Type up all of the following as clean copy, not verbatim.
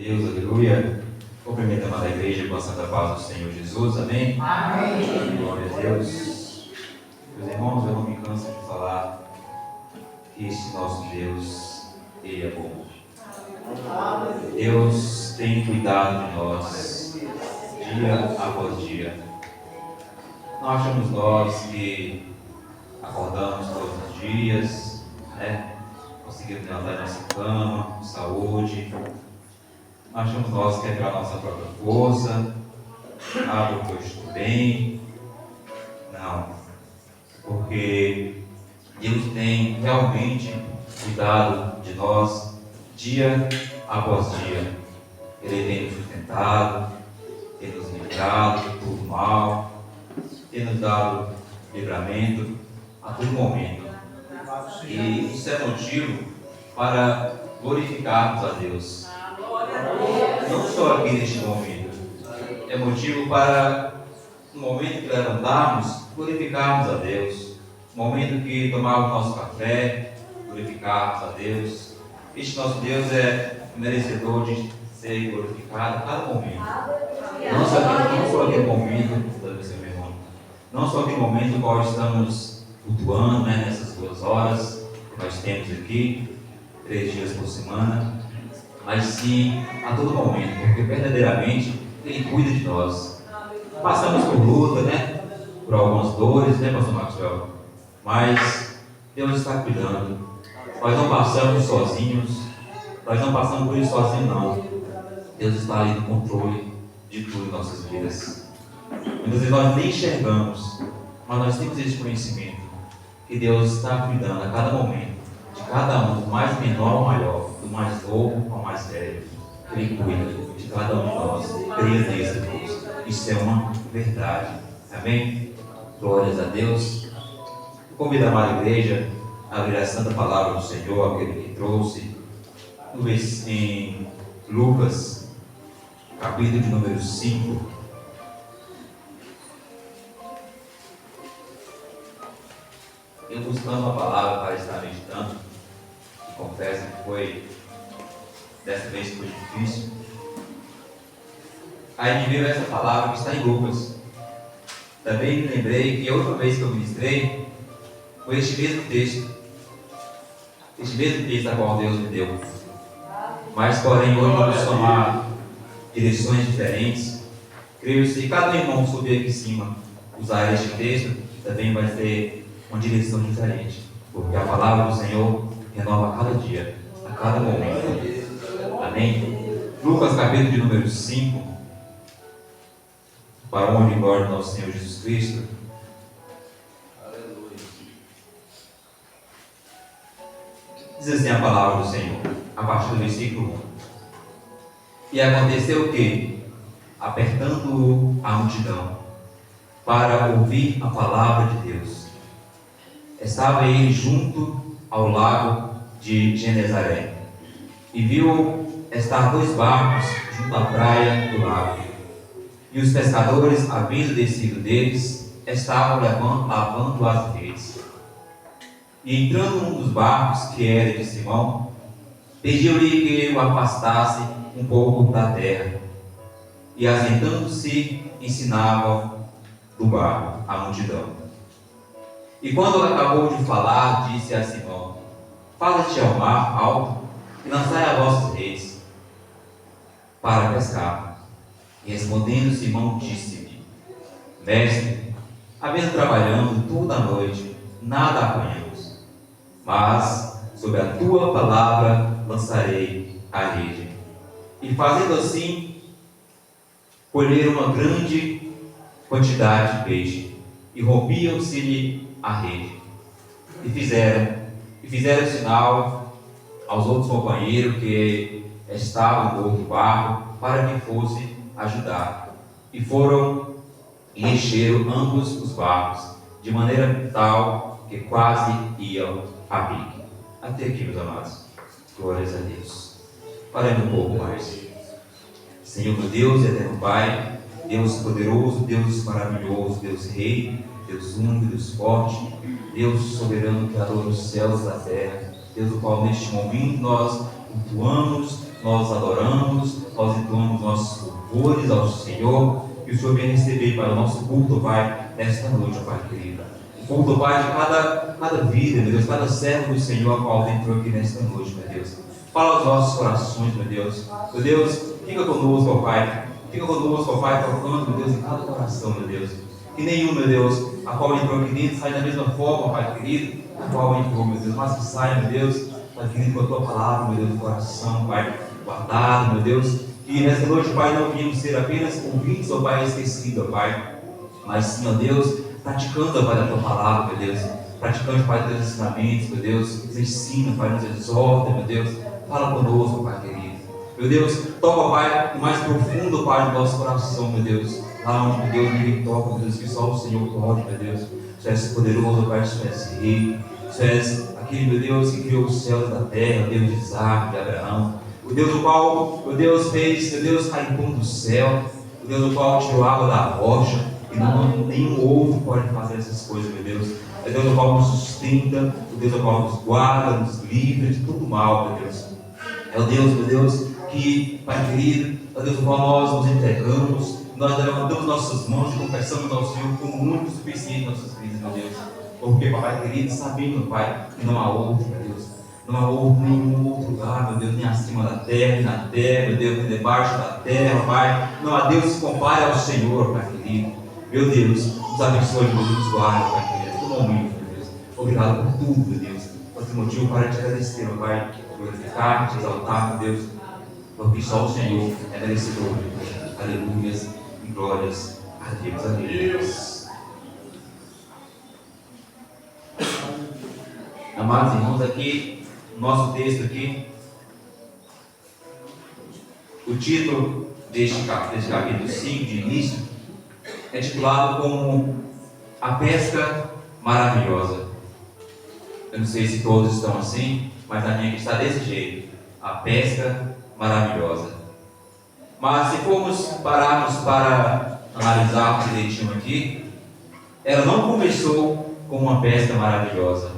Deus, aleluia. Cumprimento a amada igreja com a santa paz do Senhor Jesus, amém? Amém. Glória a Deus. Meus irmãos, eu não me canso de falar que este nosso Deus, Ele é bom. Deus tem cuidado de nós, dia após dia. Não achamos nós que acordamos todos os dias, né? Conseguimos levantar nossa cama, com saúde. Não achamos nós que é pela nossa própria força, porque eu estou bem. Não, porque Deus tem realmente cuidado de nós dia após dia. Ele tem nos sustentado, tem nos livrado de todo mal, tem nos dado livramento a todo momento. E isso é motivo para glorificarmos a Deus. Não só aqui neste momento. É motivo para, no momento que levantarmos, glorificarmos a Deus. No momento que tomarmos nosso café, glorificarmos a Deus. Este nosso Deus é merecedor de ser glorificado a cada momento. Não só aquele momento, meu irmão. Não só aquele momento no qual estamos cultuando, né, nessas 2 horas que nós temos aqui, 3 dias por semana, mas sim a todo momento, porque verdadeiramente Ele cuida de nós. Passamos por luta, né? Por algumas dores, né, pastor Maxwell? Mas Deus está cuidando. Nós não passamos sozinhos, nós não passamos por isso sozinhos, não. Deus está ali no controle de tudo em nossas vidas. Muitas vezes nós nem enxergamos, mas nós temos esse conhecimento que Deus está cuidando a cada momento, de cada um, do mais menor ao maior, do mais novo ao mais velho. Ele cuida de cada um de nós. Creia nisso, irmãos. Isso é uma verdade. Amém? Glórias a Deus. Eu convido a amada igreja a abrir a santa palavra do Senhor, aquele que trouxe em Lucas, capítulo de número 5. Eu buscando uma palavra para estar meditando, e confesso que dessa vez foi difícil. Aí me veio essa palavra que está em Lucas. Também me lembrei que a outra vez que eu ministrei foi este mesmo texto a qual Deus me deu. Mas porém hoje vamos tomar direções diferentes. Creio que se cada irmão subir aqui em cima usar este texto, também vai ter uma direção diferente, porque a palavra do Senhor renova a cada dia, a cada momento. Amém? Lucas capítulo de número 5, para a honra e glória do nosso Senhor Jesus Cristo. Aleluia. Diz assim a palavra do Senhor, a partir do versículo 1. E aconteceu que, apertando-o a multidão, para ouvir a palavra de Deus, estava ele junto ao lago de Genezaré, e viu estar 2 barcos junto à praia do lago. E os pescadores, havendo descido deles, estavam lavando as redes. E entrando um dos barcos, que era de Simão, pediu-lhe que o afastasse um pouco da terra. E assentando-se, ensinava do barco a multidão. E quando acabou de falar, disse a Simão: Fala-te ao mar alto e lançai as vossas redes para pescar. E respondendo Simão, disse-lhe: Mestre, havendo trabalhando toda a noite, nada apanhamos, mas sob a tua palavra lançarei a rede. E fazendo assim, colheram uma grande quantidade de peixe, e rompiam-se-lhe a rede. E fizeram sinal aos outros companheiros que estavam no outro barco, para que fossem ajudar. E foram e encheram ambos os barcos, de maneira tal que quase iam a pique. Até aqui, meus amados. Glórias a Deus. Paremos um pouco mais. Senhor meu Deus, eterno Pai, Deus poderoso, Deus maravilhoso, Deus Rei, Deus único, Deus forte, Deus soberano, Criador dos céus e da terra, Deus o qual neste momento nós cultuamos, nós adoramos, Senhor venha receber para o nosso culto, Pai, nesta noite, Pai querido. O culto, Pai, de cada vida, meu Deus, cada servo do Senhor, a qual entrou aqui nesta noite, meu Deus. Fala aos nossos corações, meu Deus. Meu Deus, fica conosco, ó Pai. Fica conosco, ó Pai, tocando, meu Deus, em cada coração, meu Deus. Que nenhum, meu Deus, a qual entrou aqui dentro, sai da mesma forma, Pai querido, a qual entrou, meu Deus. Mas que saia, meu Deus, Pai querido, com a Tua palavra, meu Deus, no coração, Pai, guardado, meu Deus. Que nesta noite, Pai, não venhamos ser apenas ouvintes, ó Pai, esquecidos, ó Pai. Mas sim, ó Deus, praticando, ó Pai, da Tua palavra, meu Deus. Praticando, Pai, Teus ensinamentos, meu Deus. Nos ensina, Pai, nos exorta, meu Deus. Fala conosco, Pai querido. Meu Deus, toca, Pai, o mais profundo, Pai, do nosso coração, meu Deus. Lá onde, meu Deus, ninguém toca, meu Deus, que só o Senhor pode, meu Deus. Tu és poderoso, Pai, Tu és rei. Tu és aquele, meu Deus, que criou os céus da terra, o Deus de Isaac, de Abraão. O Deus do qual, meu Deus, fez, meu Deus, cair pão do céu. O Deus do qual tirou água da rocha. E nenhum outro pode fazer essas coisas, meu Deus. É o Deus do qual nos sustenta, o Deus do qual nos guarda, nos livra de todo mal, meu Deus. É o Deus, meu Deus, que, Pai querido, é o Deus do qual nós nos entregamos, nós levantamos nossas mãos e confessamos ao Senhor como único e suficiente em nossas vidas, meu Deus. Porque, Pai querido, sabendo, Pai, que não há outro, meu Deus. Não há outro, nenhum outro lugar, meu Deus, nem acima da terra, nem na terra, meu Deus, nem debaixo da terra, Pai. Não há Deus que se compare ao Senhor, Pai querido. Meu Deus, nos abençoe, meu Deus, nos guarde, Pai querido, todo momento, meu Deus. Obrigado por tudo, meu Deus. Por esse motivo para te agradecer, meu Pai, glorificar, te exaltar, meu Deus, porque só o Senhor é merecedor. Aleluias e glórias a Deus. Aleluia. Amados irmãos, aqui, nosso texto aqui, o título deste capítulo 5, de início, é titulado como A Pesca Maravilhosa. Eu não sei se todos estão assim, mas a minha aqui está desse jeito. A Pesca Maravilhosa. Mas se formos pararmos para analisar direitinho aqui, ela não começou com uma pesca maravilhosa.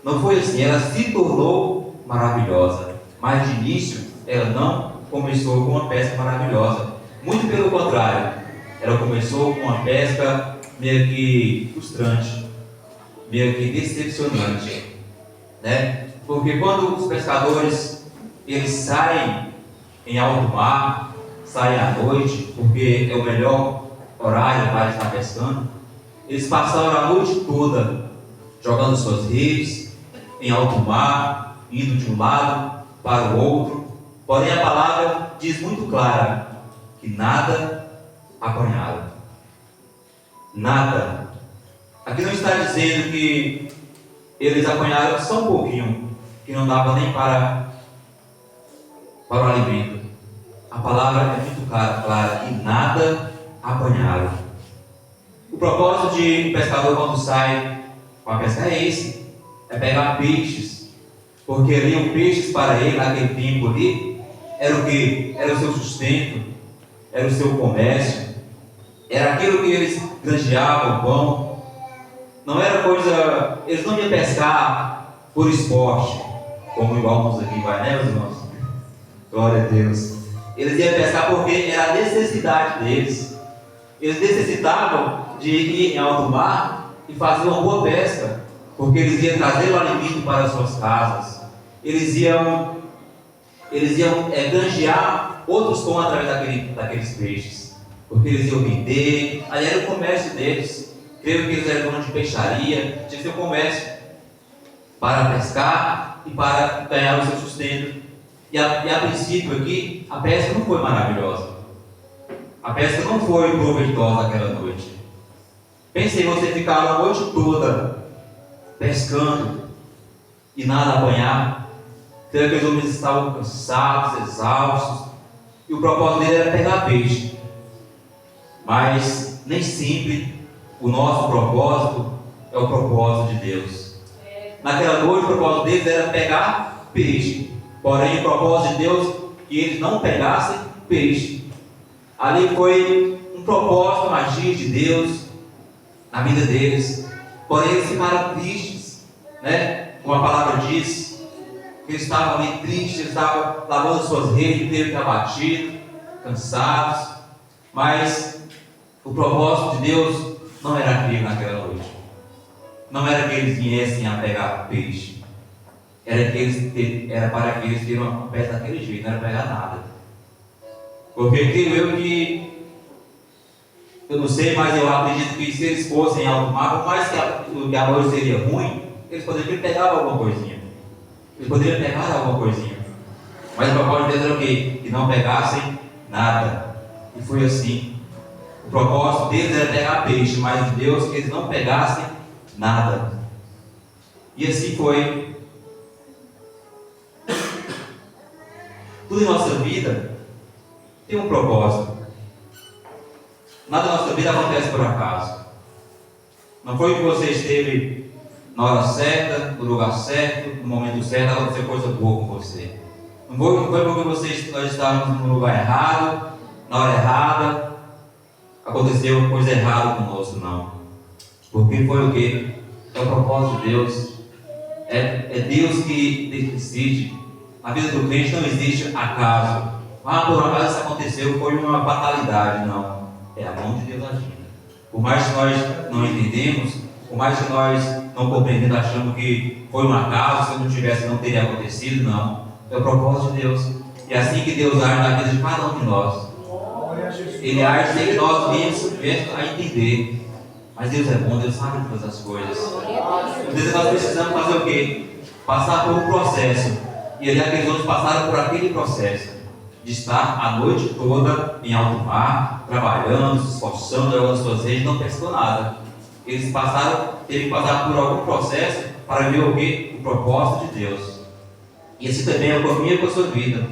Não foi assim, ela se tornou maravilhosa. Mas de início, ela não começou com uma pesca maravilhosa. Muito pelo contrário, ela começou com uma pesca meio que frustrante, meio que decepcionante, né? Porque quando os pescadores eles saem em alto mar, saem à noite, porque é o melhor horário para estar pescando, eles passaram a noite toda jogando suas redes em alto mar, indo de um lado para o outro. Porém a palavra diz muito clara que nada apanharam. Nada. Aqui não está dizendo que eles apanharam só um pouquinho, que não dava nem para o alimento. A palavra é muito clara, e nada apanharam. O propósito de um pescador quando sai com a pesca é esse, é pegar peixes, porque haviam peixes para ele naquele tempo ali, era o que? Era o seu sustento, era o seu comércio, era aquilo que eles granjeavam, pão. Não era coisa, eles não iam pescar por esporte, como igual nós aqui vai, né, meus irmãos? Glória a Deus. Eles iam pescar porque era a necessidade deles. Eles necessitavam de ir em alto mar e fazer uma boa pesca, porque eles iam trazer o alimento para as suas casas. Eles iam granjear outros pão através daqueles peixes, porque eles iam vender. Ali era o comércio deles. Creio que eles eram donos de peixaria, tinha seu comércio para pescar e para ganhar o seu sustento. E a princípio aqui, a pesca não foi maravilhosa. A pesca não foi proveitosa aquela noite. Pense em você ficar a noite toda pescando e nada apanhar. Creio que os homens estavam cansados, exaustos, e o propósito dele era pegar peixe. Mas nem sempre o nosso propósito é o propósito de Deus. Naquela noite o propósito deles era pegar peixe. Porém o propósito de Deus é que eles não pegassem peixe. Ali foi um propósito, uma magia de Deus na vida deles. Porém eles ficaram tristes, né? Como a palavra diz, que eles estavam ali tristes, eles estavam lavando suas redes, meio que abatidos, cansados. Mas o propósito de Deus não era aquele naquela noite. Não era que eles viessem a pegar peixe. Era para que eles teriam uma peça daquele jeito, não era pegar nada. Porque creio eu não sei, mas eu acredito que se eles fossem em alto mar, por mais que a noite seria ruim, eles poderiam pegar alguma coisinha. Eles poderiam pegar alguma coisinha. Mas o propósito deles era o quê? Que não pegassem nada. E foi assim. O propósito deles era pegar peixe, mas de Deus que eles não pegassem nada. E assim foi. Tudo em nossa vida tem um propósito. Nada na nossa vida acontece por acaso. Não foi que você esteve na hora certa, no lugar certo, no momento certo, aconteceu coisa boa com você. Não foi porque nós estávamos no lugar errado, na hora errada, aconteceu coisa errada conosco, não. Porque foi o quê? É o propósito de Deus. É Deus que decide. Na vida do crente não existe acaso. Por acaso isso aconteceu, foi uma fatalidade, não. É a mão de Deus agindo. Por mais que nós não entendemos, por mais que nós não compreendemos, achamos que foi um acaso, se não tivesse não teria acontecido, não. É o propósito de Deus. E é assim que Deus age na vida de cada um de nós. Ele age sem que nós viemos a entender. Mas Deus é bom, Deus sabe todas as coisas. Às vezes nós precisamos fazer o quê? Passar por um processo. E ali aqueles outros passaram por aquele processo. De estar a noite toda em alto mar, trabalhando, se esforçando, jogando as suas redes, não pescou nada. Eles teve que passar por algum processo para ver o quê? O propósito de Deus. E assim também é comigo e com a sua vida.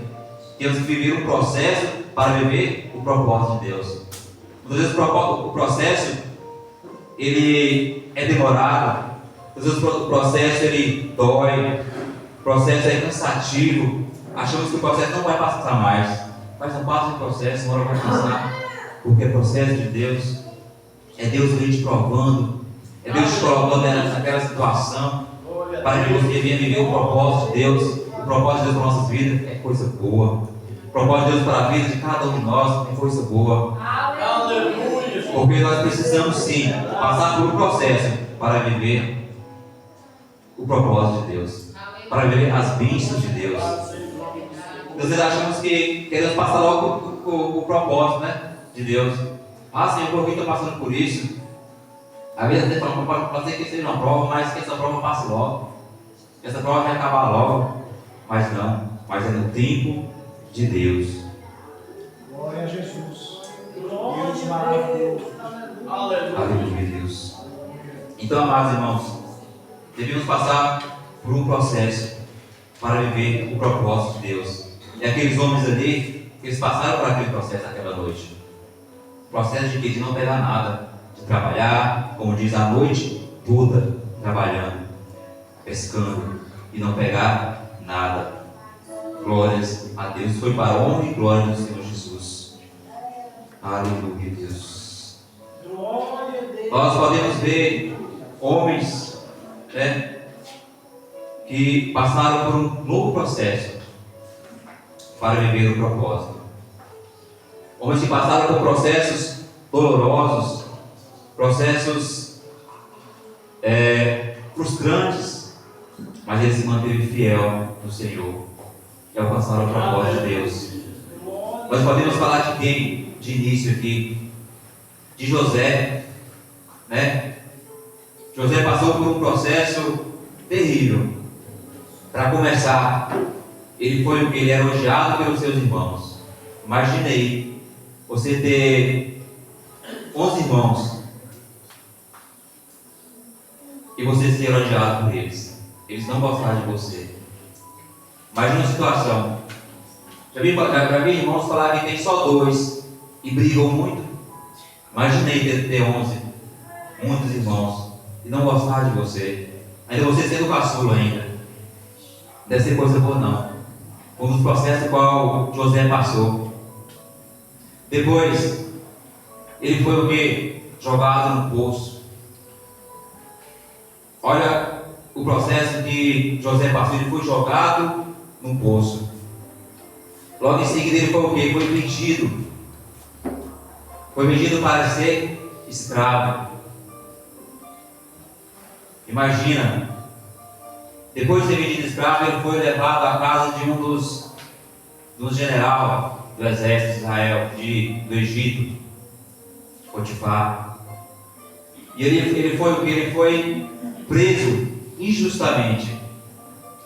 Temos que viver um processo para viver o propósito de Deus. Muitas vezes o processo ele é demorado, muitas vezes o processo ele dói, o processo é cansativo. Achamos que o processo não vai passar mais, mas não passa o processo, uma hora vai passar, porque é processo de Deus, é Deus que te provando, é Deus te colocando naquela situação, para que você venha viver o propósito de Deus. O propósito de Deus para nossas vidas é coisa boa, o propósito de Deus para a vida de cada um de nós é coisa boa, porque nós precisamos sim passar por um processo para viver o propósito de Deus, para viver as bênçãos de Deus. Às vezes achamos que queremos passar logo o propósito, né, de Deus. Senhor, por que estou passando por isso? Às vezes até falamos para fazer que seja uma prova, mas que essa prova passe logo. Que essa prova vai acabar logo. Mas não, mas é no tempo de Deus. Glória a Jesus. Deus maravilhoso. Aleluia, Deus. Então, amados irmãos, devemos passar por um processo para viver o propósito de Deus. E aqueles homens ali, eles passaram por aquele processo naquela noite. O processo de que? De não pegar nada, de trabalhar, como diz, a noite toda, trabalhando, pescando, e não pegar nada. Glórias a Deus. Foi para a honra e glória do Senhor Jesus. Aleluia, Deus. Nós podemos ver homens, né, que passaram por um novo processo para viver o propósito. Homens que passaram por processos dolorosos, processos frustrantes, mas eles se manteram fiel no Senhor e alcançaram o propósito de Deus. Nós podemos falar de quem? De início aqui, de José, né? José passou por um processo terrível. Para começar, ele era odiado pelos seus irmãos. Imagine aí, você ter 11 irmãos e você ser odiado por eles. Eles não gostaram de você. Imagine uma situação. Já vi irmãos falar que tem só 2 e brigam muito. Imaginei ter 11, muitos irmãos, e não gostar de você. Ainda você sendo caçula ainda. Deve ser coisa boa não. Um dos processos qual José passou. Depois, ele foi o quê? Jogado no poço. Olha o processo que José passou. Ele foi jogado no poço. Logo em seguida ele foi o quê? Foi vendido. Foi vendido para ser escravo. Imagina, depois de ser vendido escravo, ele foi levado à casa de um dos generais do exército de Israel, do Egito, Potifar. E ele foi preso injustamente.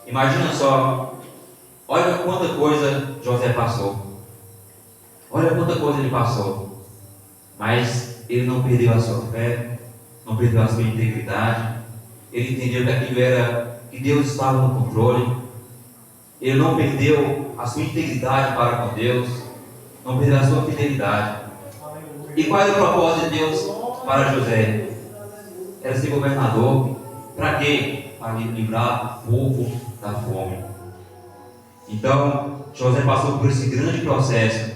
Imagina só, olha quanta coisa José passou. Olha quanta coisa ele passou. Mas ele não perdeu a sua fé, não perdeu a sua integridade. Ele entendeu que aquilo era, que Deus estava no controle. Ele não perdeu a sua integridade para com Deus, não perdeu a sua fidelidade. E qual era o propósito de Deus para José? Era ser governador. Para quê? Para livrar o povo da fome. Então, José passou por esse grande processo: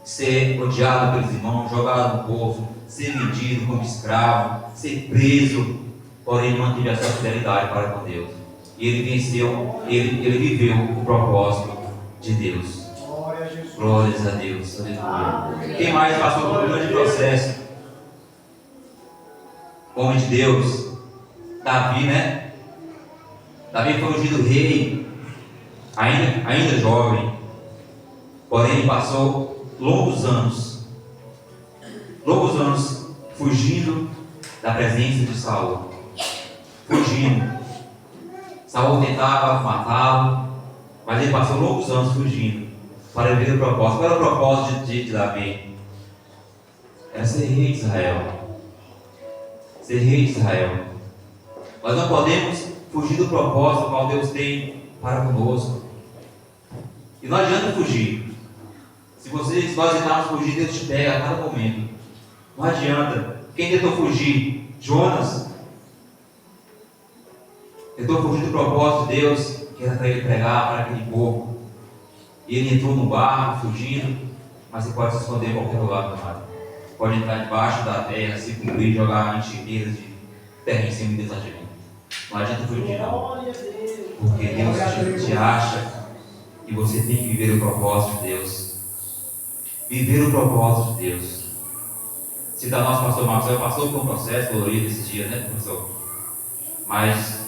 ser odiado pelos irmãos, jogado no poço, ser vendido como escravo, ser preso, porém ele manteve a sua fidelidade para com Deus. E ele venceu, ele viveu o propósito de Deus. Glórias a Deus. Aleluia. Quem mais passou por um grande processo? Homem de Deus, Davi, né? Davi foi ungido rei, ainda jovem, porém ele passou longos anos fugindo da presença de Saul. Fugindo. Saul tentava matá-lo, mas ele passou longos anos fugindo para viver o propósito. Qual era o propósito de Davi? Era ser rei de Israel. Ser rei de Israel. Nós não podemos fugir do propósito qual Deus tem para conosco. E não adianta fugir. Se nós tentarmos fugir, Deus te pega a cada momento. Não adianta. Quem tentou fugir? Jonas. Tentou fugir do propósito de Deus, que era para ele pregar para aquele povo. E ele entrou no barco, fugindo, mas você pode se esconder em qualquer lugar do mar. Pode entrar debaixo da terra, se cobrir, jogar enxergueiras de terra em cima e desativar. Não adianta fugir, não. Porque Deus te acha e você tem que viver o propósito de Deus. Viver o propósito de Deus. Se da nossa pastor Marcelo passou por um processo dolorido esses dias, né, professor? Mas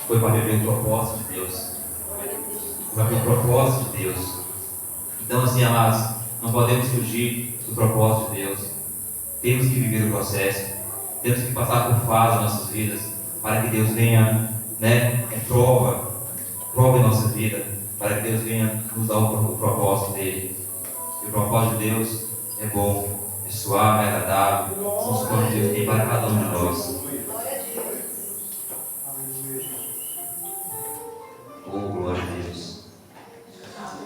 foi para viver o propósito de Deus. Para viver o propósito de Deus. Então, assim, amados, não podemos fugir do propósito de Deus. Temos que viver o processo. Temos que passar por fases em nossas vidas, para que Deus venha, prova em nossa vida, para que Deus venha nos dar o propósito dele. E o propósito de Deus é bom, é suave, é agradável. São os planos que Deus tem para cada um de nós. Oh, glória a Deus.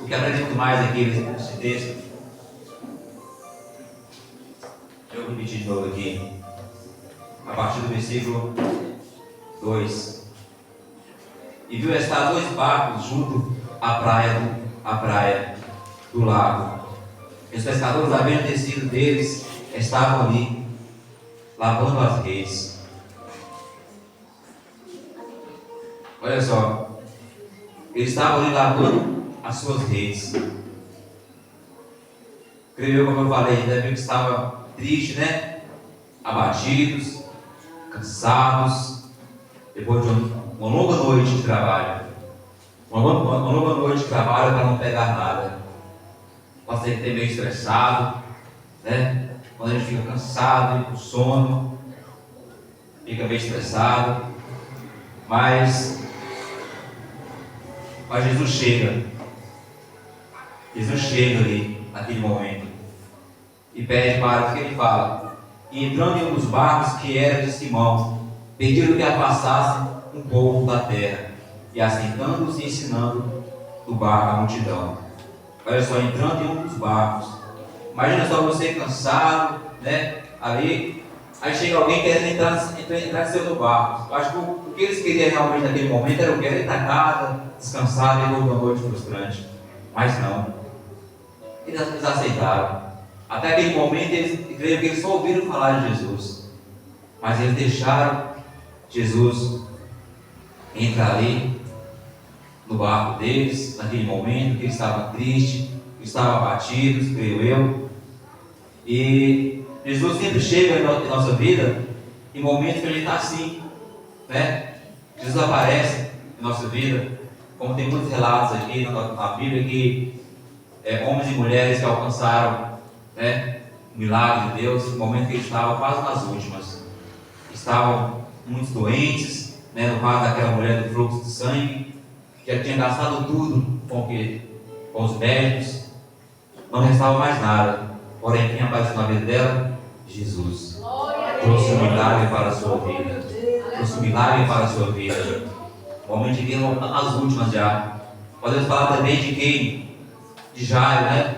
O que aprendemos mais aqui nesse texto? Eu vou repetir de novo aqui. A partir do versículo 2. E viu estar 2 barcos junto à praia do lago. E os pescadores, havendo descido deles, estavam ali, lavando as redes. Olha só, eles estavam ali lavando as suas redes. Creio eu, como eu falei, ainda viu que estava triste, né? Abatidos, cansados, depois de uma longa noite de trabalho. Uma longa noite de trabalho para não pegar nada. Pode ser que esteja meio estressado, né? Quando a gente fica cansado, com sono, fica meio estressado. Mas Jesus chega. Jesus chega ali, naquele momento, e pede para o que ele fala. E entrando em um dos barcos que era de Simão, pediram que afastassem um pouco da terra, e assentando-os e ensinando do barco a multidão. Olha só, entrando em um dos barcos. Imagina só você cansado, né? Ali, aí chega alguém querendo entrar em seu barco. Eu acho que o que eles queriam realmente naquele momento era o que? Era ir para casa, descansar depois de uma noite frustrante. Mas não. Eles aceitaram. Até aquele momento, creio que eles só ouviram falar de Jesus. Mas eles deixaram Jesus entrar ali, no barco deles, naquele momento, que eles estavam tristes, que estavam abatidos, creio eu. E Jesus sempre chega em nossa vida em momentos que a gente está assim, né? Jesus aparece em nossa vida, como tem muitos relatos aqui na Bíblia, que homens e mulheres que alcançaram, né, o milagre de Deus, no momento que eles estavam quase nas últimas. Estavam muito doentes, né, no caso daquela mulher do fluxo de sangue, que já tinha gastado tudo com os médicos, não restava mais nada. Porém, quem apareceu na vida dela? Jesus. Trouxe um milagre para a sua vida. Trouxe um milagre para a sua vida. O momento de Deus nas últimas já. Podemos falar também de quem? De Jairo, né?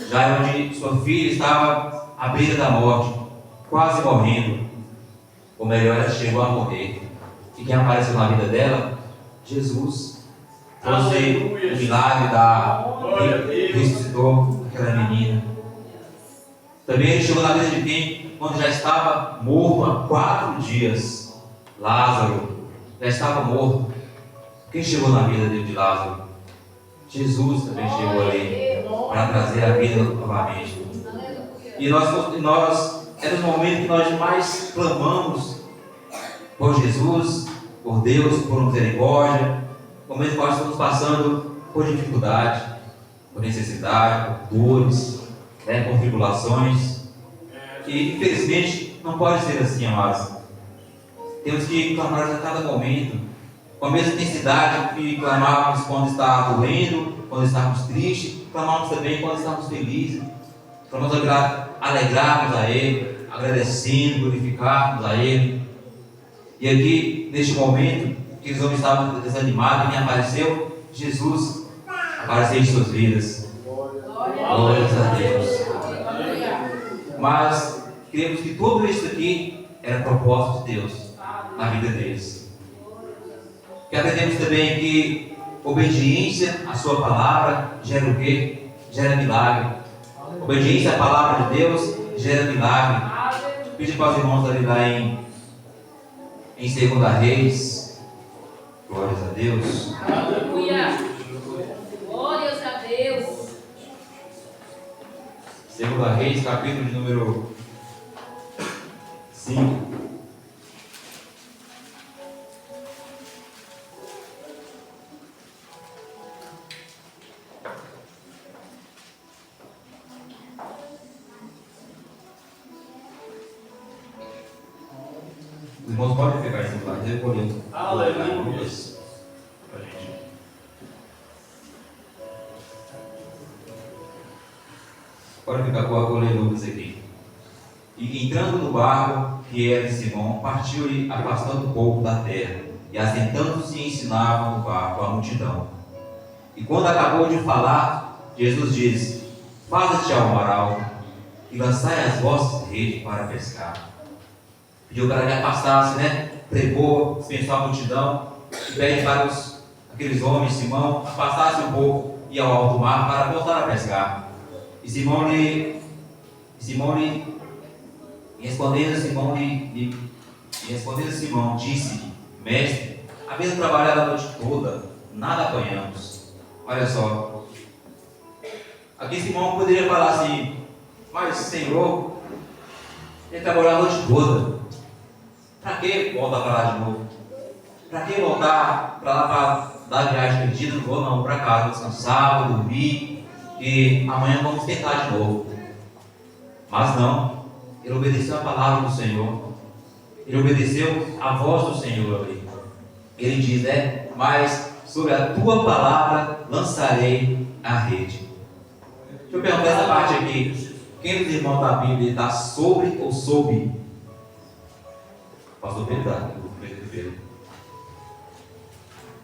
Jairo, onde sua filha estava à beira da morte, quase morrendo. Ou melhor, ela chegou a morrer. E quem apareceu na vida dela? Jesus. Trouxe o milagre ressuscitou aquela menina. Também ele chegou na vida de quem? Quando já estava morto há 4 dias. Lázaro já estava morto. Quem chegou na vida de Lázaro? Jesus também chegou ali para trazer a vida novamente. E nós é nos momentos que nós mais clamamos por Jesus, por Deus, por misericórdia, momentos que nós estamos passando por dificuldade, por necessidade, por dores, né, por tribulações. E infelizmente não pode ser assim, amados. Temos que clamar a cada momento, com a mesma intensidade que clamávamos quando está doendo, quando estávamos tristes, clamávamos também quando estávamos felizes. Clamamos alegrarmos a Ele, agradecendo, glorificarmos a Ele. E aqui, neste momento, que os homens estavam desanimados, quem apareceu? Jesus apareceu em suas vidas. Glórias a Deus. Mas cremos que tudo isso aqui era propósito de Deus na vida deles. Que aprendemos também que obediência à sua palavra gera o quê? Gera milagre. Obediência à palavra de Deus gera milagre. Pedi para os irmãos ali lá em 2 Reis. Glórias a Deus. Aleluia. Glórias a Deus. 2 Reis, capítulo de número 5. Os irmãos podem pegar esse lugar, eu vou ler. Aleluia. Pra gente. Pode ficar com a ler Lucas aqui. E entrando no barco que era de Simão, partiu-lhe afastando um pouco da terra, e assentando-se ensinava no barco a multidão. E quando acabou de falar, Jesus disse: Faza-te ao mar alto e lançai as vossas redes para pescar. Pediu para que afastasse, né? Pregou, dispensou a multidão, e pede para aqueles homens, Simão, afastasse um pouco e ao alto mar para voltar a pescar. E Simão respondendo Simão, disse: Mestre, havendo trabalhado a noite toda, nada apanhamos. Olha só. Aqui Simão poderia falar assim: Mas Senhor, ele trabalhou a noite toda. Para que voltar para lá de novo? Para que voltar para lá para dar viagem perdida? Não vou não, para casa, descansar, vou dormir, e amanhã vamos tentar de novo. Mas não, ele obedeceu a palavra do Senhor, ele obedeceu a voz do Senhor ali. Ele diz, mas sobre a tua palavra lançarei a rede. Deixa eu perguntar essa parte aqui. Quem dos irmãos da Bíblia está sobre ou sob? Pastor Pedro,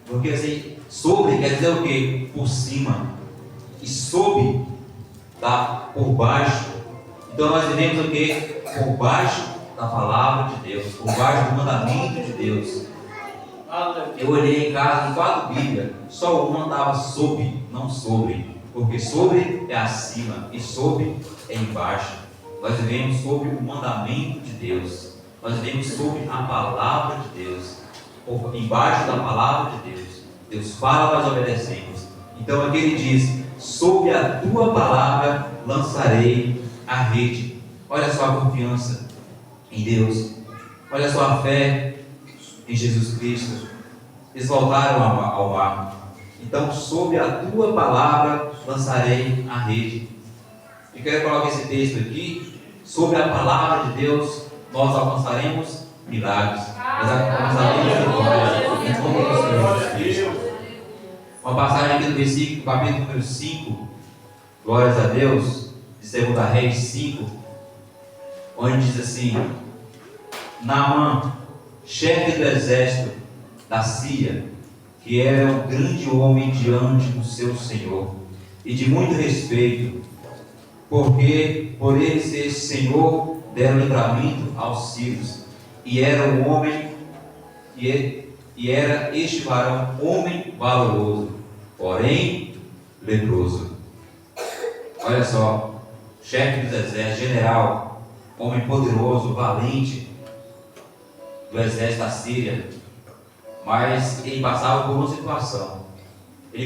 porque assim, sobre quer dizer o quê? Por cima. E sob está por baixo. Então nós vivemos o quê? Por baixo da palavra de Deus, por baixo do mandamento de Deus. Eu olhei em casa, em 4 Bíblias, só uma estava sob, não sobre. Porque sobre é acima e sob é embaixo. Nós vivemos sob o mandamento de Deus. Nós vivemos sob a palavra de Deus. Embaixo da palavra de Deus. Deus fala, nós obedecemos. Então aqui ele diz: sob a tua palavra lançarei a rede. olha só a confiança em Deus, olha só a fé em Jesus Cristo. Eles voltaram ao mar. Então, sob a tua palavra lançarei a rede. E quero colocar esse texto aqui. Sob a palavra de Deus, nós alcançaremos milagres. Nós alcançaremos vitória em nome do Senhor Jesus Cristo. Uma passagem aqui do versículo, capítulo número 5, glórias a Deus, de 2 Reis 5, onde diz assim: Naamã, chefe do exército da Síria, que era um grande homem diante do seu senhor, e de muito respeito, porque por ele ser senhor deram livramento aos sírios, e era um homem, e era este varão homem valoroso, porém leproso. Olha só, chefe dos exércitos, general, homem poderoso, valente do exército da Síria, mas ele passava por uma situação. Ele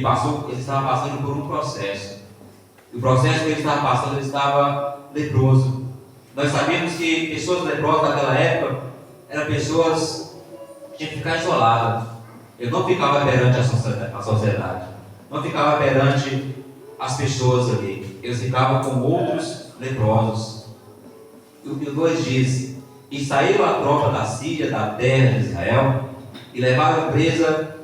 estava passando por um processo. E o processo que ele estava passando, ele estava leproso. Nós sabemos que pessoas leprosas naquela época eram pessoas que tinham que ficar isoladas. Ele não ficava perante a sociedade, não ficava perante as pessoas ali. Eles ficavam com outros leprosos. E o 2 diz: E saíram a tropa da Síria, da terra de Israel, e levaram presa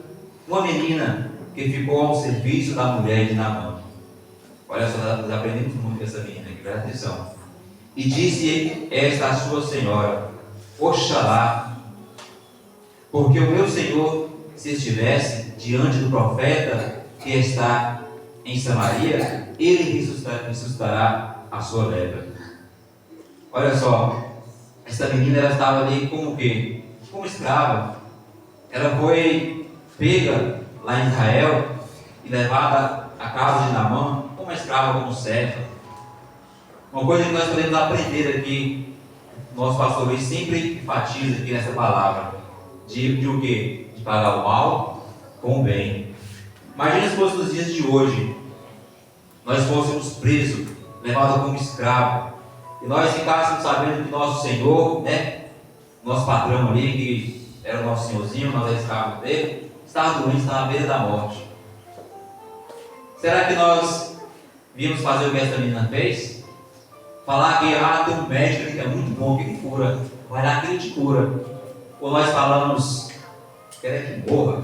uma menina que ficou ao serviço da mulher de Naamã. Olha só, nós aprendemos muito com essa menina aqui, presta atenção. E disse esta a sua senhora: Oxalá, porque o meu senhor, se estivesse diante do profeta que está em Samaria, ele ressuscitará a sua lepra. Olha só, essa menina, ela estava ali como o quê? Como escrava. Ela foi pega lá em Israel e levada à casa de Naamã como escrava, como serva. Uma coisa que nós podemos aprender aqui, nosso pastor Luiz sempre enfatiza aqui nessa palavra, de o quê? De pagar o mal com o bem. Imagina se fosse nos dias de hoje, nós fôssemos presos, levados como escravo, e nós ficássemos sabendo que nosso Senhor, nosso patrão ali, que era o nosso senhorzinho, nós éramos escravos dele, estava doente, estava à beira da morte. Será que nós vimos fazer o que essa menina fez? Falar que tem um médico ali que é muito bom, que ele cura, vai lá que ele te cura. Ou nós falamos, quer que morra?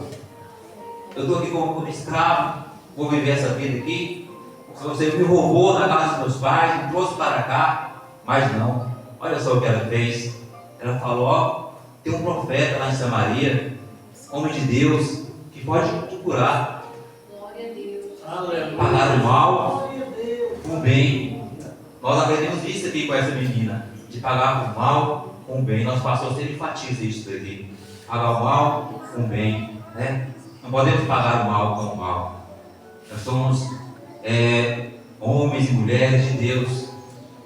Eu estou aqui como escravo, vou viver essa vida aqui. Você me roubou na casa dos meus pais, me trouxe para cá. Mas não, olha só o que ela fez. Ela falou: tem um profeta lá em Samaria, homem de Deus, que pode te curar. Glória a Deus. Pagar o mal com o bem. Nós aprendemos isso aqui com essa menina, de pagar o mal com o bem. Nosso pastor sempre enfatiza isso aqui: pagar o mal com o bem, Não podemos pagar o mal com o mal. Nós somos homens e mulheres de Deus,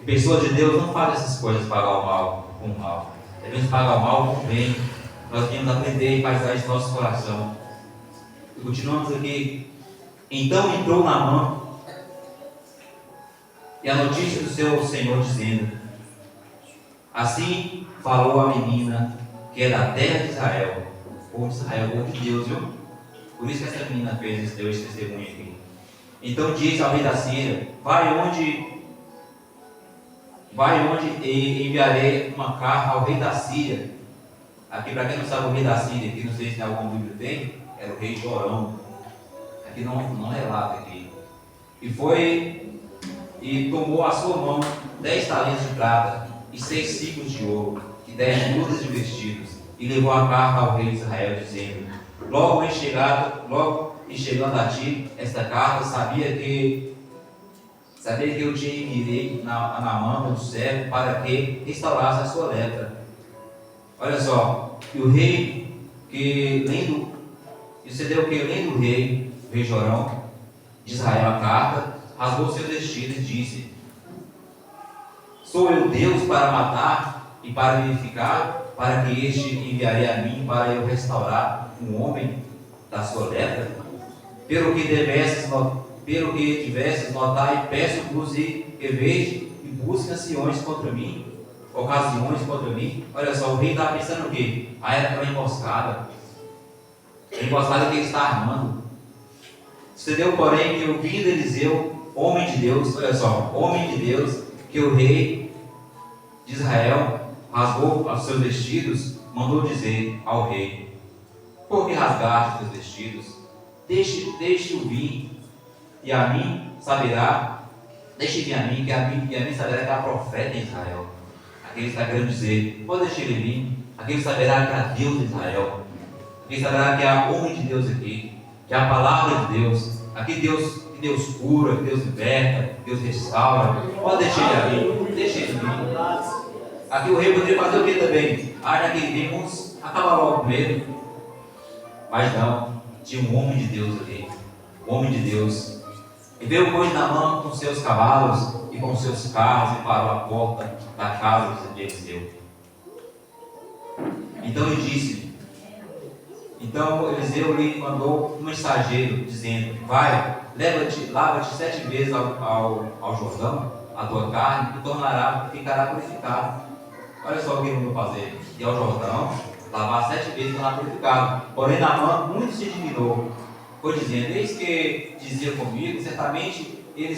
e pessoas de Deus não fazem essas coisas, pagar o mal com o mal. Devemos pagar o mal com o bem. Nós devemos aprender e enfatizar isso no nosso coração. E continuamos aqui. Então entrou Naamã, e a notícia do seu senhor, dizendo: assim falou a menina que é da terra de Israel. Povo de Israel, povo de Deus, viu? Por isso que essa menina deu esse testemunho aqui. Então disse ao rei da Síria: vai onde e enviarei uma carta ao rei da Síria. Aqui, para quem não sabe, o rei da Síria, aqui não sei se tem algum livro tem, era o rei Jorão. Aqui não relata aqui. E foi e tomou à sua mão 10 talentos de prata e 6 ciclos de ouro e 10 mudas de vestidos, e levou a carta ao rei de Israel, dizendo: logo em chegando a ti esta carta, sabia que eu te enviei na mão do servo para que restaurasse a sua lepra. Olha só, e o rei sucedeu que lendo o rei Jorão de Israel a carta, rasgou seus vestidos e disse: sou eu Deus para matar e para vivificar, para que este enviarei a mim para eu restaurar um homem da sua lepra? Pelo que tivesses notai, peço-vos e veja e busquem anciões contra mim, ocasiões contra mim. Olha só, o rei estava pensando o quê? Era uma emboscada. A emboscada que ele está armando. Sucedeu, porém, que o vindo Eliseu, homem de Deus, olha só, homem de Deus, que o rei de Israel rasgou os seus vestidos, mandou dizer ao rei: por que rasgaste os teus vestidos? Deixe-o vir, e a mim saberá, deixe vir a mim, que a mim saberá que há profeta em Israel. Aquele que está querendo dizer, pode deixar ele vir, aquele que saberá que há Deus em Israel, aquele que saberá que há homem de Deus aqui, que há a palavra de Deus, aqui que Deus cura, que Deus liberta, que Deus restaura. Pode deixar ele vir, deixa ele vir. Aqui o rei poderia fazer o que também? Naquele dia, vamos acabar logo com ele. Mas não, tinha um homem de Deus ali, um homem de Deus. E veio hoje na mão com seus cavalos e com seus carros e parou à porta da casa de Eliseu. Então ele disse, então Eliseu lhe mandou um mensageiro dizendo: vai, lava-te 7 vezes ao Jordão, a tua carne, e ficará purificado. Olha só o que ele mandou fazer: ir ao Jordão, lavar 7 vezes e tornar purificado. Porém Naamã muito se indignou, foi dizendo: eis que dizia comigo, certamente ele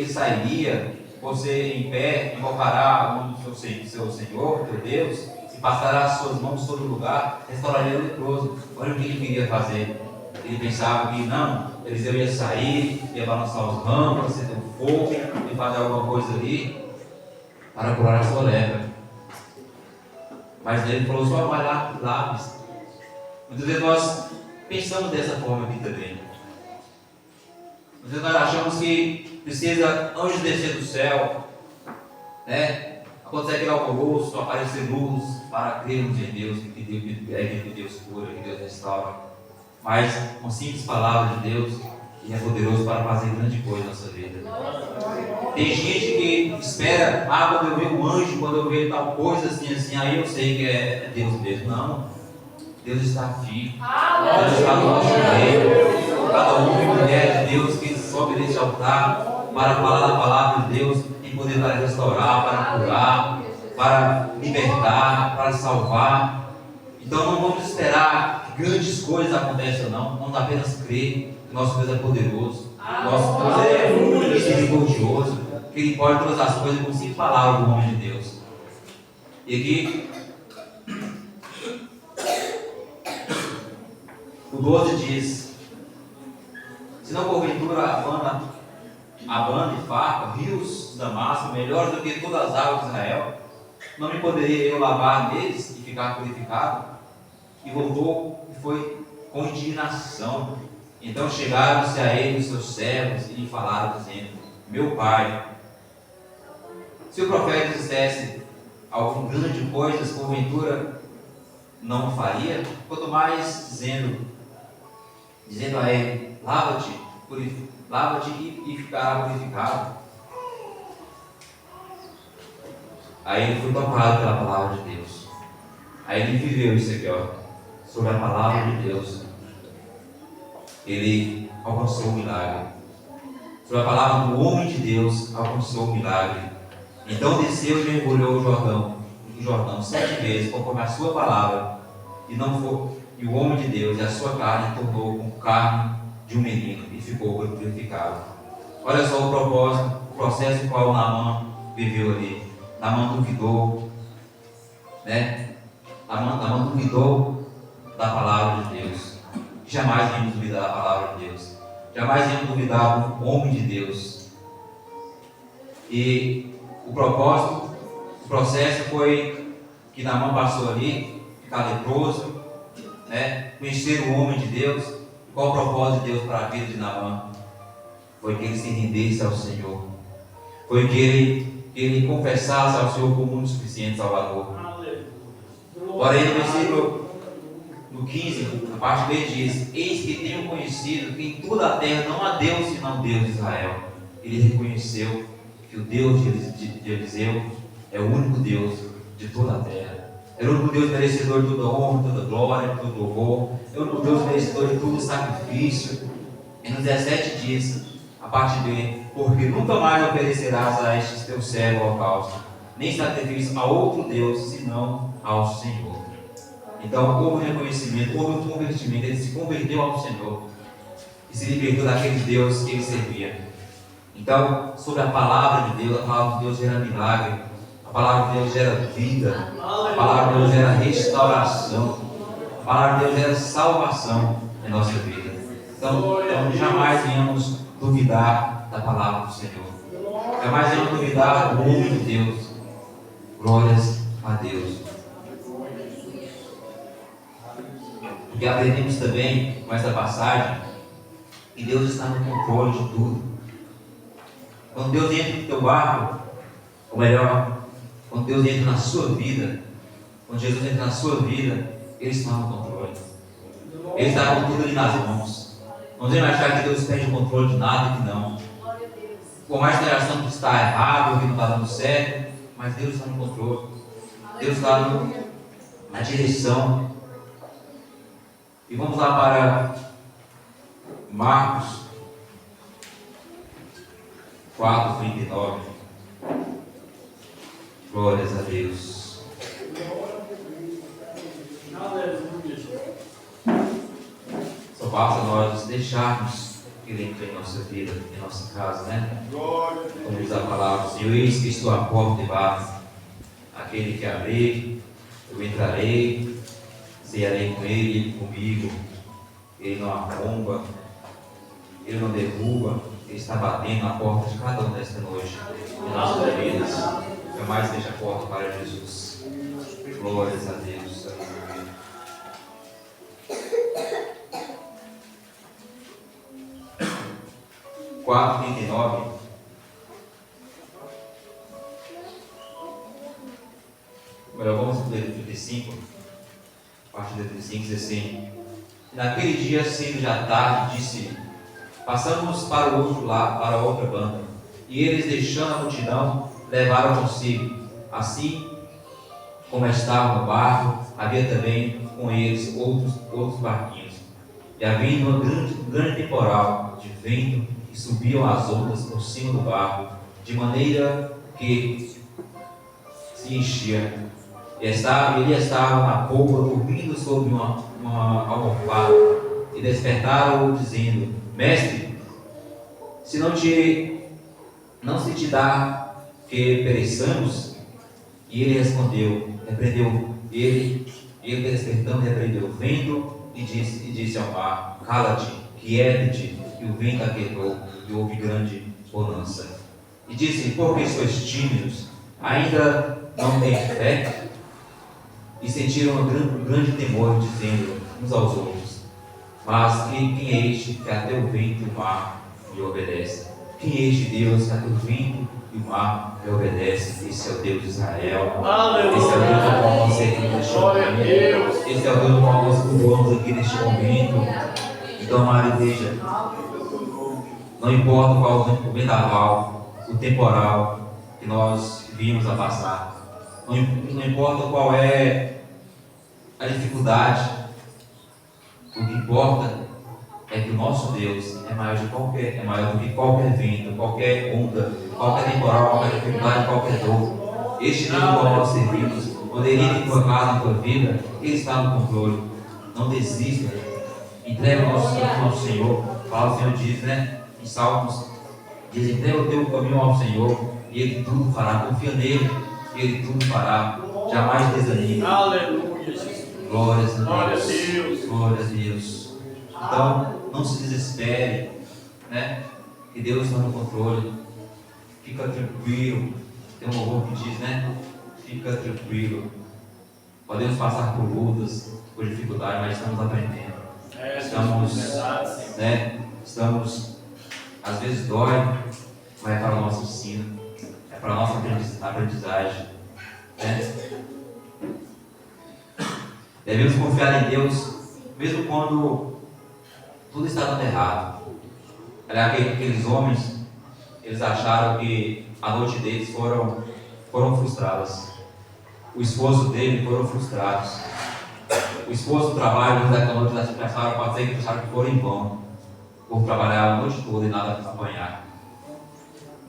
sairia, você em pé, invocará o nome do seu Senhor, teu Deus, e passará as suas mãos sobre o lugar, restauraria o leproso. Olha o que ele queria fazer. Ele pensava que não, Eliseu ia sair, ia balançar os ramos, acender um fogo, e fazer alguma coisa ali para curar a sua lepra. Mas ele falou: só vai lá. Muitas vezes nós pensamos dessa forma aqui também. Muitas vezes nós achamos que precisa anjos descer do céu, né? Acontecer aquele alvoroço, aparecer luz para crermos em Deus, que Deus cura, que Deus restaura. Mas uma simples palavra de Deus é poderoso para fazer grande coisa na nossa vida. Tem gente que espera, quando eu ver um anjo, quando eu ver tal coisa assim, aí eu sei que é Deus mesmo. Não, Deus está aqui. Deus está no nosso meio. Cada homem e mulher de Deus que sobe desse altar para falar da palavra de Deus, em poder para restaurar, para curar, para libertar, para salvar. Então não vamos esperar que grandes coisas aconteçam, não. Vamos apenas crer que nosso Deus é poderoso, nosso Deus é misericordioso, que Ele pode todas as coisas com 5 palavras do nome de Deus. E aqui o 12 diz: se não porventura a banda e faca, rios de Damasco, melhores do que todas as águas de Israel, não me poderia eu lavar neles e ficar purificado? E voltou e foi com indignação. Então chegaram-se a ele os seus servos e lhe falaram, dizendo: meu pai, se o profeta dissesse alguma grande coisa, porventura não faria? Quanto mais dizendo a ele: lava-te e ficará purificado. Aí ele foi tocado pela palavra de Deus. Aí ele viveu isso aqui, sobre a palavra de Deus. Ele alcançou o milagre. Sobre a palavra do homem de Deus, alcançou o milagre. Então desceu e mergulhou o Jordão 7 vezes, conforme a sua palavra, e o homem de Deus e a sua carne tornou com carne de um menino e ficou purificado. Olha só o propósito, o processo em qual Naamã viveu ali. Naamã duvidou, né? Naamã duvidou da palavra de Deus. Jamais íamos duvidar da palavra de Deus. Jamais íamos duvidar do homem de Deus. E o propósito, o processo foi que Naamã passou ali, ficar leproso, né? Conhecer o homem de Deus. Qual o propósito de Deus para a vida de Naamã? Foi que ele se rendesse ao Senhor. Foi que ele confessasse ao Senhor como único suficiente Salvador. Porém, no versículo no 15, a parte B diz: eis que tenho conhecido que em toda a terra não há Deus senão Deus de Israel. Ele reconheceu que o Deus de Eliseu é o único Deus de toda a terra. É o único Deus merecedor de toda honra, toda glória, todo louvor. É o único Deus merecedor de todo sacrifício. E no 17 diz, a parte B: porque nunca mais oferecerás a este teu servo holocausto, nem sacrifício a outro Deus, senão ao Senhor. Então houve um reconhecimento, houve um convertimento, ele se converteu ao Senhor e se libertou daquele Deus que ele servia. Então, sobre a palavra de Deus gera milagre, a palavra de Deus gera vida, a palavra de Deus gera restauração, a palavra de Deus gera salvação em nossa vida. Então jamais venhamos duvidar da palavra do Senhor, jamais venhamos duvidar do nome de Deus. Glórias a Deus. Porque aprendemos também com essa passagem que Deus está no controle de tudo. Quando Deus entra no teu barco, ou melhor, quando Deus entra na sua vida, quando Jesus entra na sua vida, Ele está no controle. Ele está com tudo ali nas mãos. Não devemos achar que Deus perde o controle de nada, que não. Por mais que nós achamos que está errado, que não está dando certo, mas Deus está no controle. Deus está na direção. E vamos lá para Marcos 4:39. Glórias a Deus. Só basta nós deixarmos que Ele entre em nossa vida, em nossa casa, né? Como diz a palavra, Senhor, eis que estou à porta e bato. Aquele que abrir, eu entrarei, cearei com Ele, Ele comigo. Ele não arromba, Ele não derruba, Ele está batendo na porta de cada um desta noite, em nossas vidas. Jamais deixa a porta para Jesus. Glórias a Deus. Aleluia. Quatro 39. Agora vamos ler o 35. A partir do 35 diz assim: naquele dia, sendo já tarde, disse: passamos para o outro lado, para a outra banda. E eles, deixando a multidão, levaram consigo. Assim como estavam no barco, havia também com eles outros barquinhos. E havia um grande temporal de vento, e subiam as ondas por cima do barco, de maneira que se enchia. E ele estava na polpa, dormindo sobre uma almofada. E despertaram-o, dizendo: Mestre, se não se te dá que pereçamos? E ele respondeu, repreendeu ele despertando, repreendeu o vento e disse ao mar: cala-te, quieta-te. E o vento aquietou, e houve grande bonança. E disse: por que sois tímidos? Ainda não têm fé? E sentiram um grande temor, dizendo uns aos outros: mas quem é este que até o vento e o mar lhe obedece? Quem é este Deus que até o vento e o mar lhe obedece? Esse é o Deus de Israel. Aleluia. Esse é o Deus ao qual nós servimos neste momento. Esse é o Deus ao qual nós cultuamos aqui neste momento. Então, amada igreja, não importa qual o vendaval, o temporal que nós vimos a passar, não importa qual é a dificuldade, o que importa é que o nosso Deus é maior do que qualquer vento, qualquer onda, qualquer temporal, qualquer dificuldade, qualquer dor. Este Deus ao qual nós servimos, poderia ter colocado na tua vida, Ele está no controle. Não desista, entrega o nosso caminho ao Senhor. Fala, o Senhor diz, né, em Salmos, diz: entrega o teu caminho ao Senhor e Ele tudo fará. Confia nele e Ele tudo fará. Jamais desanime. Aleluia. Glórias a Deus. Glórias a Deus. Então, não se desespere, né? Que Deus está no controle. Fica tranquilo. Tem um louvor que diz, né? Fica tranquilo. Podemos passar por lutas, por dificuldades, mas estamos aprendendo. Estamos, às vezes dói, mas é para o nosso ensino, é para a nossa aprendizagem, né? Devemos confiar em Deus, mesmo quando tudo está dando errado. Aqueles homens, eles acharam que a noite deles foram frustradas. O esforço deles foram frustrados. O esforço do trabalho, eles daquela noite acharam que foram em vão, por trabalhar a noite toda e nada apanhar.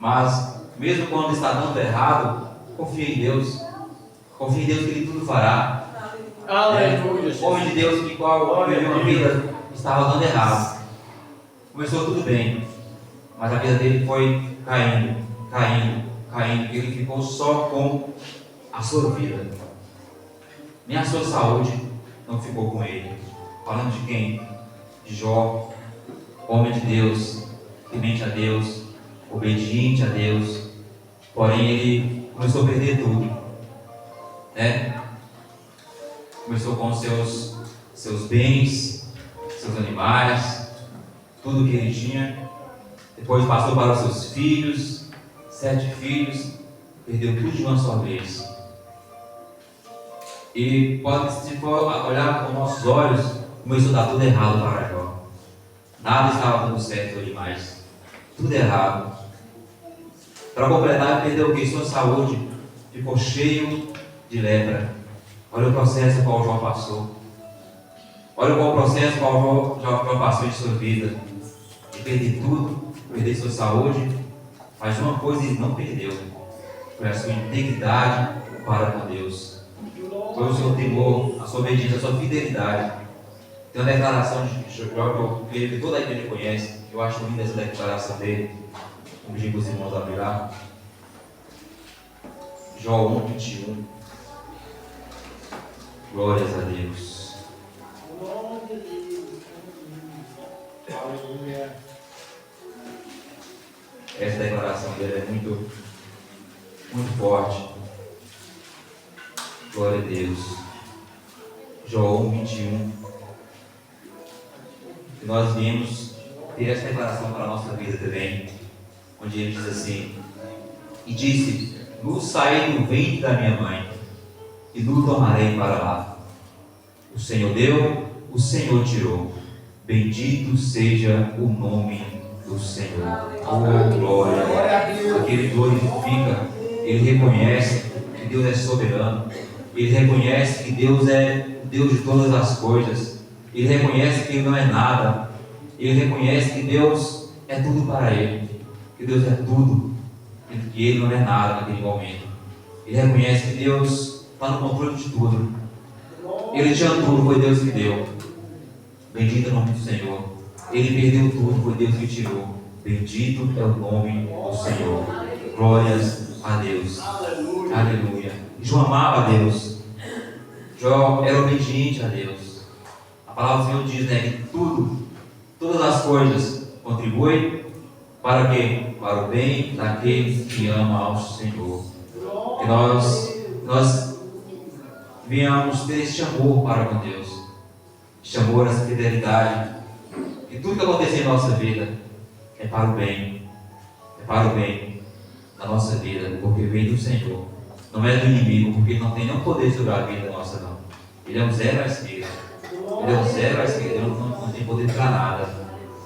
Mas, mesmo quando está dando errado, confie em Deus. Confie em Deus que Ele tudo fará. Aleluia. Homem de Deus que qual viveu uma vida estava dando errado. Começou tudo bem, mas a vida dele foi caindo. Ele ficou só com a sua vida. Nem a sua saúde não ficou com ele. Falando de quem? De Jó, homem de Deus, temente a Deus, obediente a Deus. Porém, ele começou a perder tudo, né? Começou com seus bens, seus animais, tudo que ele tinha. Depois passou para os seus filhos, 7 filhos, perdeu tudo de uma só vez. E pode, se for olhar com nossos olhos, começou a dar tudo errado para Jó. Nada estava dando certo demais. Tudo errado. Para completar, ele perdeu o que? Sua saúde. Ficou cheio de lepra. Olha o processo qual Jó passou. Olha qual o processo qual Jó passou em sua vida. De perder tudo, perder sua saúde. Mas uma coisa ele não perdeu. Foi a sua integridade para com Deus. Foi o seu temor, a sua obediência, a sua fidelidade. Tem uma declaração de Jó que toda a igreja conhece. Eu acho linda essa declaração dele. Vou pedir para os irmãos abrir lá. Jó 1:21. Glórias a Deus. Aleluia. Essa declaração dele é muito forte. Glória a Deus. Jó 1:21. E nós viemos ter essa declaração para a nossa vida também, onde ele diz assim: e disse: nu saí do ventre da minha mãe, e nu tornarei para lá. O Senhor deu, o Senhor tirou. Bendito seja o nome do Senhor. Oh, glória! Aquele glorifica, ele reconhece que Deus é soberano, ele reconhece que Deus é o Deus de todas as coisas, ele reconhece que ele não é nada, ele reconhece que Deus é tudo para ele, que Deus é tudo, e ele não é nada naquele momento. Ele reconhece que Deus está no controle de tudo. Ele tinha tudo, foi Deus que deu. Bendito é o nome do Senhor. Ele perdeu tudo, foi Deus que tirou. Bendito é o nome do Senhor. Glórias a Deus. Aleluia. Jó amava a Deus. Jó era obediente a Deus. A palavra do Senhor diz, né, que todas as coisas contribuem para quê? Para o bem daqueles que amam ao Senhor. Que nós venhamos ter este amor para com Deus, este amor, essa fidelidade, que tudo que acontecer em nossa vida é para o bem da nossa vida, porque vem do Senhor, não é do inimigo, porque ele não tem nenhum poder sobre a vida nossa, não. Ele é um zero à esquerda, ele não tem poder para nada,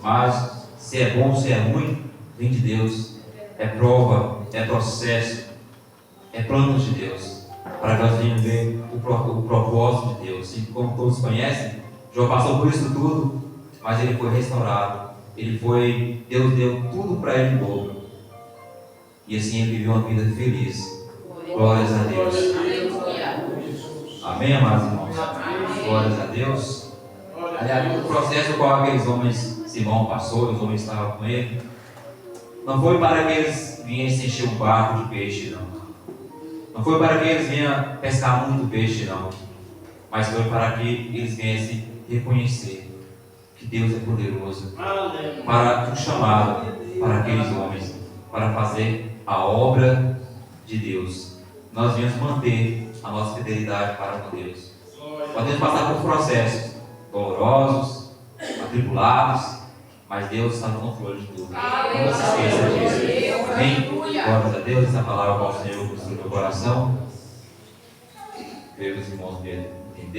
mas se é bom, se é ruim, vem de Deus, é prova, é processo, é plano de Deus, para que nós venhamos ver o propósito de Deus. E como todos conhecem, Jó passou por isso tudo, mas ele foi restaurado. Deus deu tudo para ele de novo. E assim ele viveu uma vida feliz. Glórias a Deus. Amém, amados irmãos? Glórias a Deus. Aliás, o processo qual aqueles homens, Simão passou, os homens estavam com ele, não foi para que eles viessem encher um barco de peixe, não. Não foi para que eles venham pescar muito peixe, não. Mas foi para que eles viessem reconhecer que Deus é poderoso. Para um chamado para aqueles homens, para fazer a obra de Deus. Nós viemos manter a nossa fidelidade para com Deus. Podemos passar por processos dolorosos, atribulados, mas Deus está no controle de tudo. Não se esqueça disso. Amém? Glórias a Deus, essa palavra ao Senhor construiu no meu coração. Veja os irmãos dele.